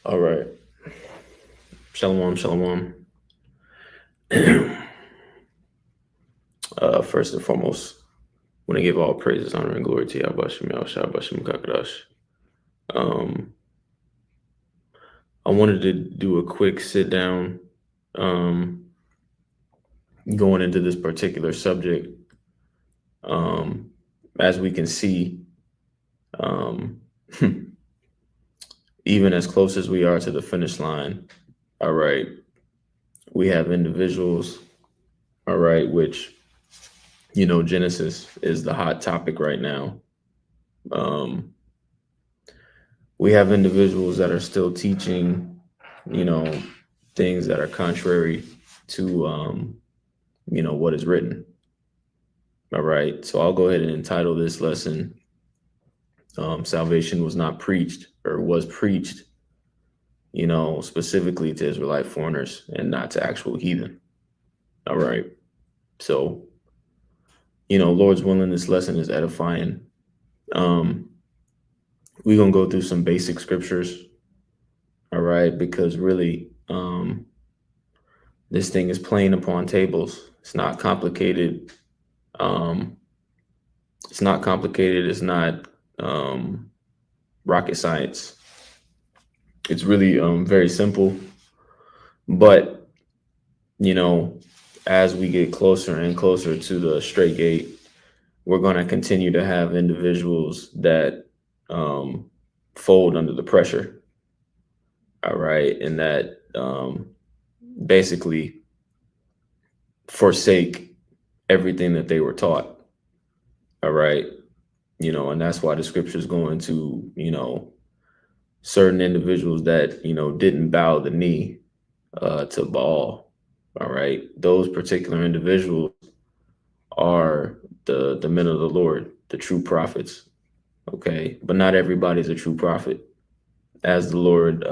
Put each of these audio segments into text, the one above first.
All right. Shalom, shalom. First and foremost, I want to give all praises, honor, and glory to Yahweh Shem Yahushua Bashem Kakadash. Um, I wanted to do a quick sit down um, going into this particular subject. Um, as we can see, um, even as close as we are to the finish line, all right, we have individuals, all right, which, Genesis is the hot topic right now. Um, we have individuals that are still teaching, you know, things that are contrary to, what is written. All right. So I'll go ahead and entitle this lesson, Salvation was not preached or was preached, specifically to Israelite foreigners and not to actual heathen. All right. So, Lord's willing, this lesson is edifying. We're going to go through some basic scriptures. All right. Because really, this thing is playing upon tables. It's not complicated. It's not complicated. It's not rocket science. It's really very simple. But, as we get closer and closer to the straight gate, we're going to continue to have individuals that fold under the pressure. All right. And that basically forsake everything that they were taught. All right. And that's why the scripture is going to, certain individuals that, didn't bow the knee to Baal. All right. Those particular individuals are the men of the Lord, the true prophets. Okay. But not everybody's a true prophet, as the Lord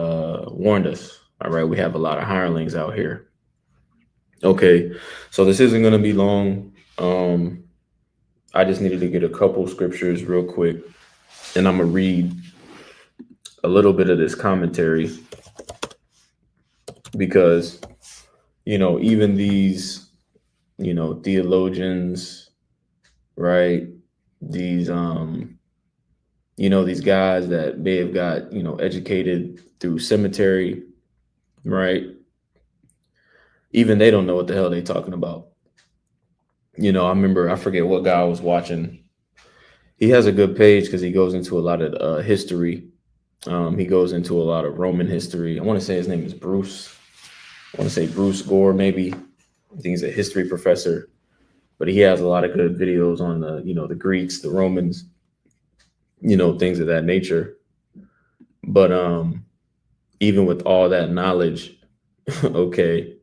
warned us. All right. We have a lot of hirelings out here. Okay. So this isn't going to be long. I just needed to get a couple scriptures real quick, and I'm going to read a little bit of this commentary because, even these, theologians, right? These, these guys that may have got, educated through cemetery, right? Even they don't know what the hell they're talking about. I remember, I forget what guy I was watching. He has a good page because he goes into a lot of history. He goes into a lot of Roman history. I want to say his name is Bruce. I want to say Bruce Gore, maybe. I think he's a history professor, but he has a lot of good videos on the Greeks, the Romans, things of that nature. But even with all that knowledge, okay,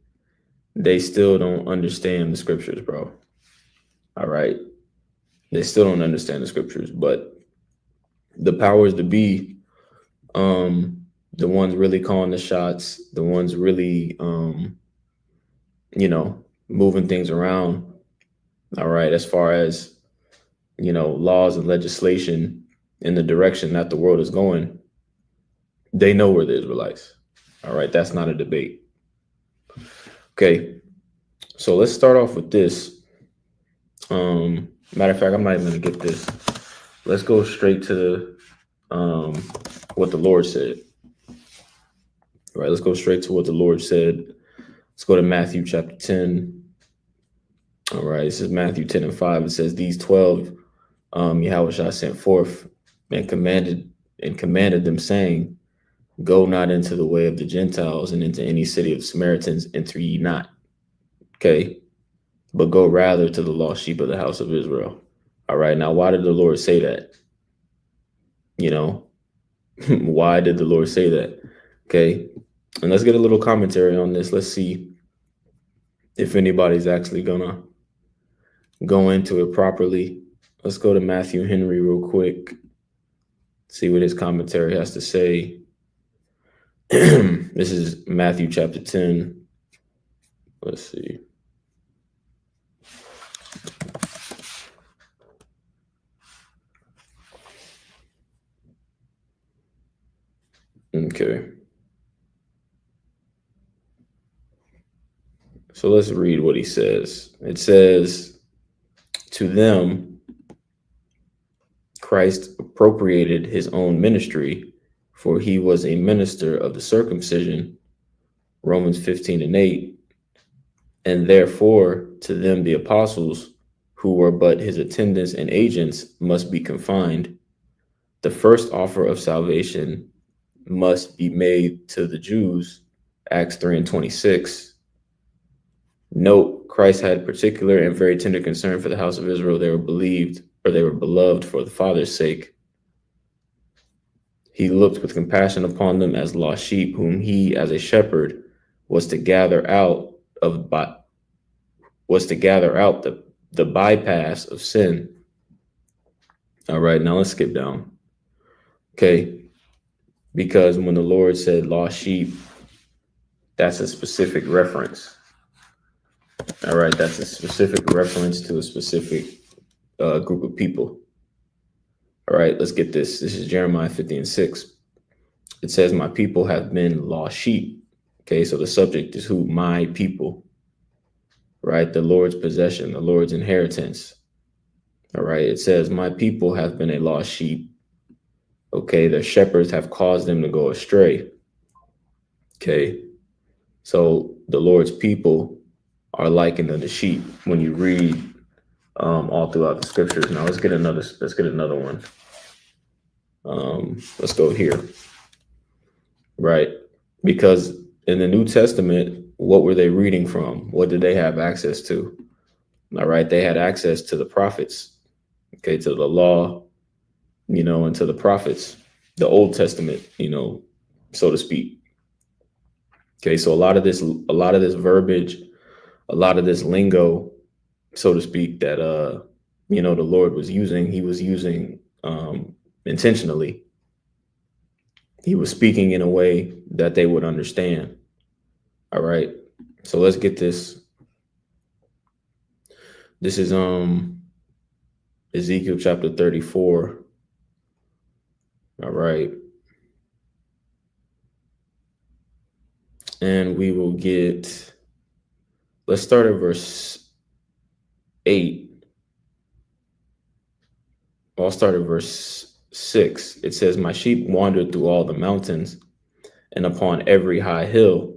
they still don't understand the scriptures, bro. All right. They still don't understand the scriptures, but the powers to be, the ones really calling the shots, the ones really, moving things around. All right. As far as, laws and legislation in the direction that the world is going, they know we're the Israelites. All right. That's not a debate. Okay. So let's start off with this. Matter of fact, I'm not even going to get this. Let's go straight to what the Lord said. All right, let's go straight to what the Lord said. Let's go to Matthew chapter 10. All right, this is Matthew 10 and 5. It says, these 12 Yahushua sent forth and commanded them, saying, go not into the way of the Gentiles, and into any city of Samaritans enter ye not. Okay. But go rather to the lost sheep of the house of Israel. All right. Now, why did the Lord say that? Why did the Lord say that? Okay. And let's get a little commentary on this. Let's see if anybody's actually gonna go into it properly. Let's go to Matthew Henry real quick. See what his commentary has to say. This is Matthew chapter 10. Let's see. Okay. So let's read what he says. It says, to them, Christ appropriated his own ministry, for he was a minister of the circumcision, Romans 15:8, and therefore to them the apostles, who were but his attendants and agents, must be confined. The first offer of salvation must be made to the Jews, Acts 3:26. Note, Christ had particular and very tender concern for the house of Israel. They were beloved for the Father's sake. He looked with compassion upon them as lost sheep, whom he, as a shepherd, was to gather out the bypass of sin. All right, now let's skip down. Okay, because when the Lord said lost sheep, that's a specific reference. All right, that's a specific reference to a specific group of people. All right, let's get this. This is Jeremiah 50:6. It says, my people have been lost sheep. Okay, so the subject is who? My people. Right, the Lord's possession, the Lord's inheritance. All right, it says, my people have been a lost sheep. Okay, their shepherds have caused them to go astray. Okay, so the Lord's people are likened unto sheep when you read all throughout the scriptures. Now let's get another one. Let's go here. Right, because in the New Testament, what were they reading from? What did they have access to? All right, they had access to the prophets, okay, to the law, and to the prophets, the Old Testament, so to speak. Okay, so a lot of this verbiage, a lot of this lingo, so to speak, that the Lord was using, he was using intentionally. He was speaking in a way that they would understand. All right, so let's get this. This is Ezekiel chapter 34. All right. And we will let's start at verse 8. I'll start at verse 6. It says, my sheep wandered through all the mountains and upon every high hill.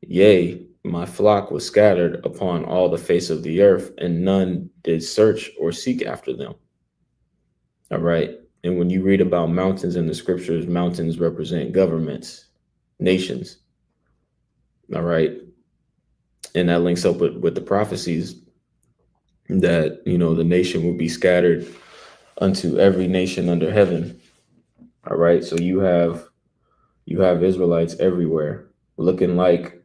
Yea, my flock was scattered upon all the face of the earth, and none did search or seek after them. All right. And when you read about mountains in the scriptures, mountains represent governments, nations. All right. And that links up with the prophecies that, the nation will be scattered unto every nation under heaven. All right. So you have Israelites everywhere looking like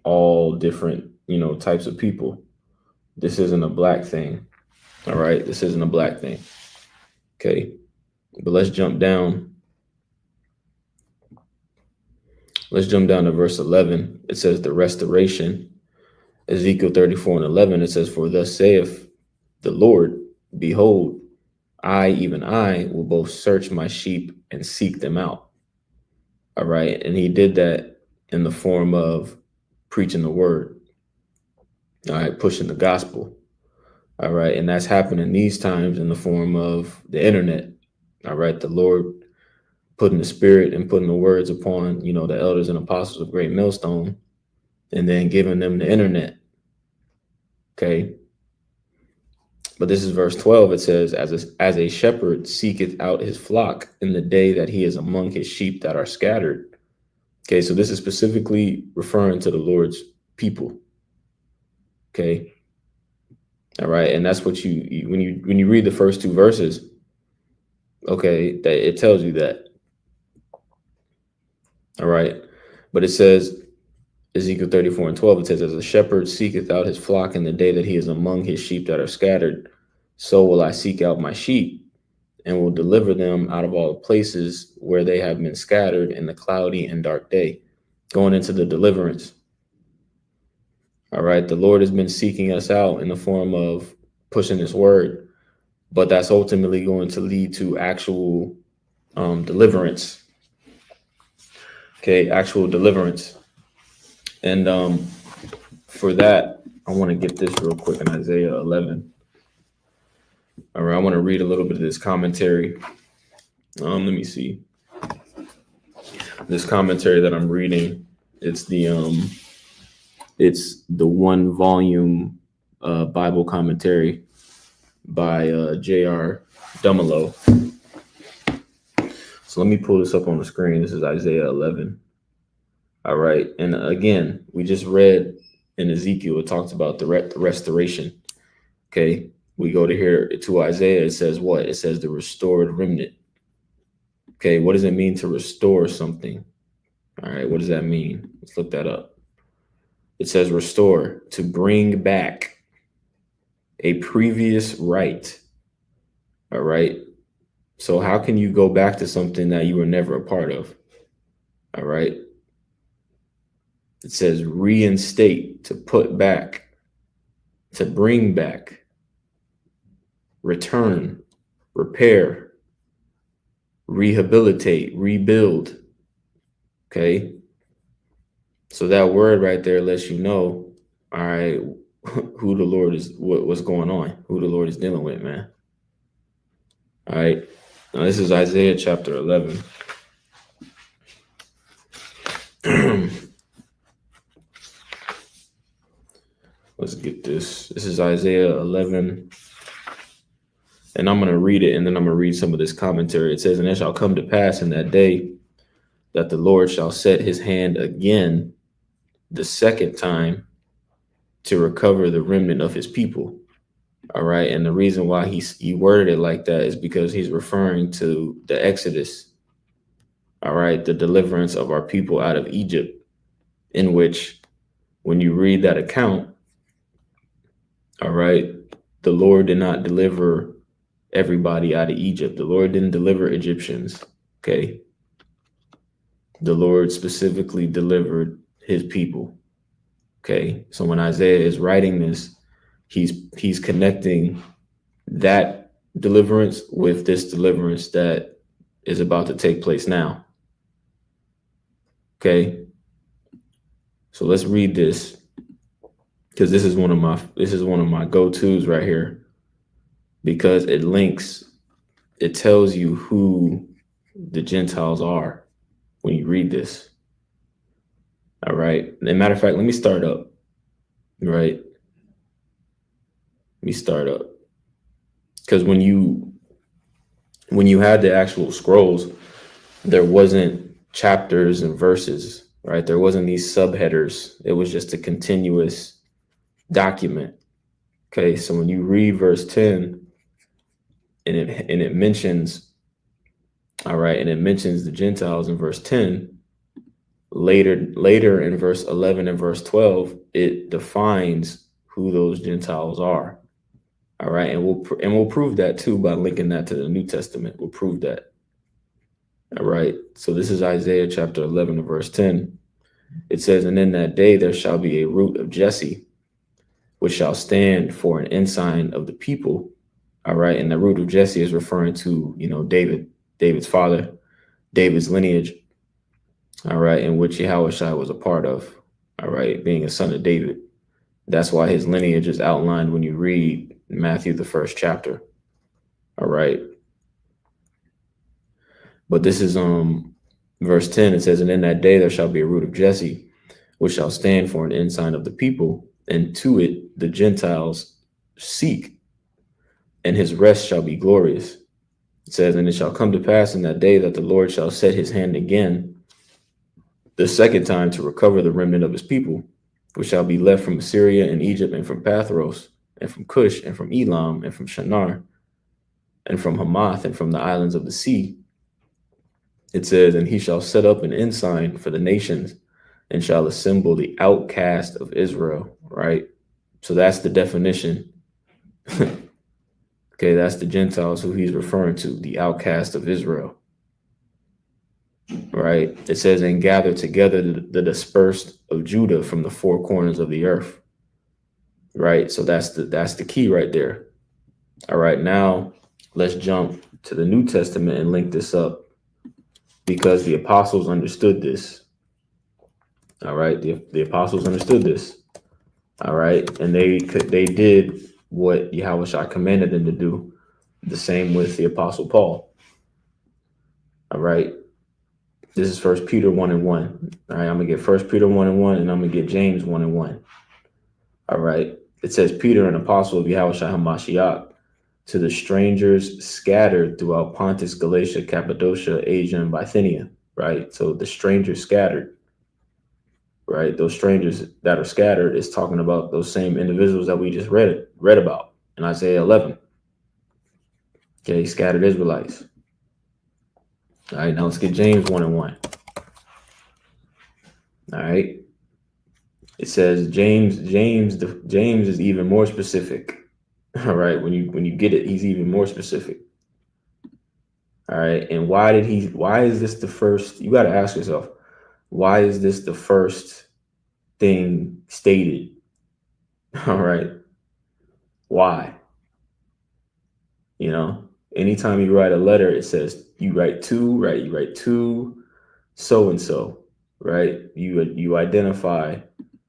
all different, types of people. This isn't a black thing. All right. This isn't a black thing. Okay. But let's jump down. Let's jump down to verse 11. It says the restoration. Ezekiel 34:11. It says, for thus saith the Lord, behold, I, even I, will both search my sheep and seek them out. All right. And he did that in the form of preaching the word. All right. Pushing the gospel. All right. And that's happening these times in the form of the internet. All right. The Lord putting the spirit and putting the words upon, the elders and apostles of Great Millstone, and then giving them the internet. Okay. But this is verse 12. It says, as a shepherd seeketh out his flock in the day that he is among his sheep that are scattered. Okay. So this is specifically referring to the Lord's people. Okay. All right. And that's what when you read the first two verses, okay, that it tells you that. All right. But it says, Ezekiel 34:12, it says, as a shepherd seeketh out his flock in the day that he is among his sheep that are scattered, so will I seek out my sheep and will deliver them out of all the places where they have been scattered in the cloudy and dark day. Going into the deliverance. All right. The Lord has been seeking us out in the form of pushing his word, but that's ultimately going to lead to actual deliverance. Okay, actual deliverance. And for that, I want to get this real quick in Isaiah 11. All right, I want to read a little bit of this commentary. Let me see. This commentary that I'm reading, it's the one volume Bible commentary by J.R. Dumelow. So let me pull this up on the screen. This is Isaiah 11. All right, and again, we just read in Ezekiel, it talks about the restoration. Okay, we go to Isaiah. It says what? It says the restored remnant. Okay, what does it mean to restore something? All right, what does that mean? Let's look that up. It says restore, to bring back a previous right. All right. So how can you go back to something that you were never a part of? All right. It says reinstate, to put back, to bring back, return, repair, rehabilitate, rebuild. Okay. So that word right there lets you know, all right, who the Lord is, what's going on, who the Lord is dealing with, man. All right. Now this is Isaiah chapter 11. Let's get this. This is Isaiah 11. And I'm going to read it, and then I'm going to read some of this commentary. It says, and it shall come to pass in that day that the Lord shall set his hand again the second time to recover the remnant of his people. All right. And the reason why he worded it like that is because he's referring to the Exodus. All right. The deliverance of our people out of Egypt, in which when you read that account, all right, the Lord did not deliver everybody out of Egypt. The Lord didn't deliver Egyptians. Okay. The Lord specifically delivered his people. Okay. So when Isaiah is writing this, he's connecting that deliverance with this deliverance that is about to take place now. Okay. So let's read this, because this is one of my go-tos right here, because it tells you who the Gentiles are when you read this. All right. As a matter of fact, let me start up. Right. Let me start up. Because when you had the actual scrolls, there wasn't chapters and verses, right? There wasn't these subheaders. It was just a continuous document. Okay, so when you read verse 10, and it mentions, all right, and it mentions the Gentiles in verse 10. Later in verse 11 and verse 12, it defines who those Gentiles are. All right, and we'll prove that too by linking that to the New Testament. We'll prove that. All right, so this is Isaiah chapter 11 and verse 10. It says, and in that day there shall be a root of Jesse, which shall stand for an ensign of the people. All right, and the root of Jesse is referring to, David's father, David's lineage. All right, in which Yahushua was a part of. All right, being a son of David. That's why his lineage is outlined when you read Matthew, the first chapter. All right. But this is verse 10. It says, and in that day there shall be a root of Jesse, which shall stand for an ensign of the people, and to it the Gentiles seek, and his rest shall be glorious. It says, and it shall come to pass in that day that the Lord shall set his hand again the second time to recover the remnant of his people, which shall be left from Assyria and Egypt and from Pathros and from Cush and from Elam and from Shinar and from Hamath and from the islands of the sea. It says, and he shall set up an ensign for the nations and shall assemble the outcast of Israel. Right. So that's the definition. Okay. That's the Gentiles who he's referring to, the outcast of Israel. Right. It says, and gather together the dispersed of Judah from the four corners of the earth. Right. So that's the key right there. All right. Now let's jump to the New Testament and link this up, because the apostles understood this. All right. The apostles understood this. All right. And they did what Yahushua commanded them to do. The same with the Apostle Paul. All right. This is 1 Peter 1:1. All right. I'm going to get 1 Peter 1:1, and I'm going to get James 1:1. All right. It says, Peter, an apostle of Yahushua HaMashiach, to the strangers scattered throughout Pontus, Galatia, Cappadocia, Asia, and Bithynia. Right. So the strangers scattered. Right. Those strangers that are scattered is talking about those same individuals that we just read about in Isaiah 11. Okay. Scattered Israelites. All right. Now let's get James 1:1. All right. It says James is even more specific. All right. When you get it, he's even more specific. All right. And why is this the first? You got to ask yourself, why is this the first thing stated? All right. Why? You know, anytime you write a letter, it says you write to, right? You write to so and so, right? You identify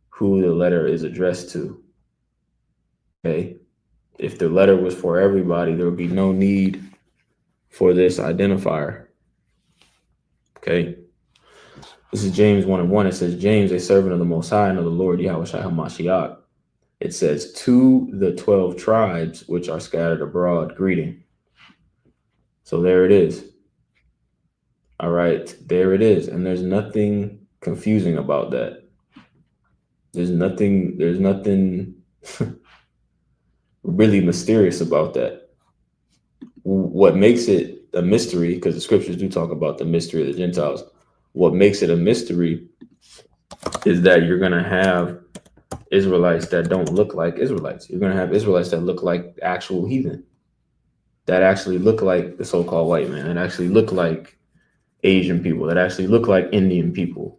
who the letter is addressed to. Okay. If the letter was for everybody, there would be no need for this identifier. Okay. This is James 1:1. It says, James, a servant of the Most High and of the Lord Yahushua HaMashiach. It says, to the 12 tribes which are scattered abroad, greeting. So there it is. All right. There it is. And there's nothing confusing about that. There's nothing really mysterious about that. What makes it a mystery, because the scriptures do talk about the mystery of the Gentiles, what makes it a mystery is that you're going to have Israelites that don't look like Israelites. You're going to have Israelites that look like actual heathen, that actually look like the so-called white man, that actually look like Asian people, that actually look like Indian people,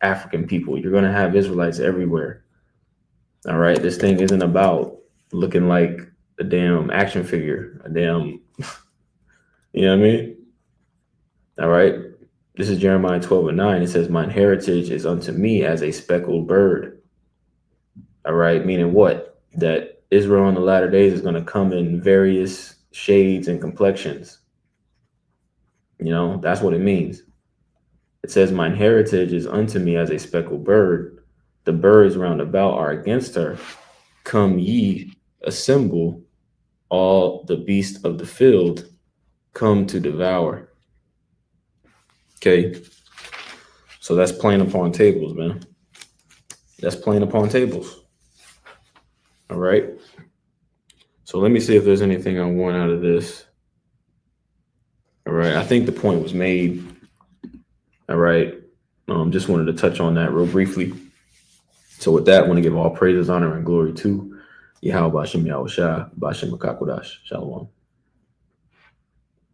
African people. You're going to have Israelites everywhere. All right. This thing isn't about looking like a damn action figure, a damn, you know what I mean? All right. This is Jeremiah 12:9. It says, mine heritage is unto me as a speckled bird. All right. Meaning what? That Israel in the latter days is going to come in various shades and complexions. You know, that's what it means. It says, mine heritage is unto me as a speckled bird. The birds round about are against her. Come ye, assemble, all the beasts of the field, come to devour. Okay. So that's playing upon tables, man. That's playing upon tables. All right. So let me see if there's anything I want out of this. All right. I think the point was made. All right. Just wanted to touch on that real briefly. So with that, I want to give all praises, honor, and glory to Yahweh Bashem Yahushua, Bashem Makakodash. Shalom.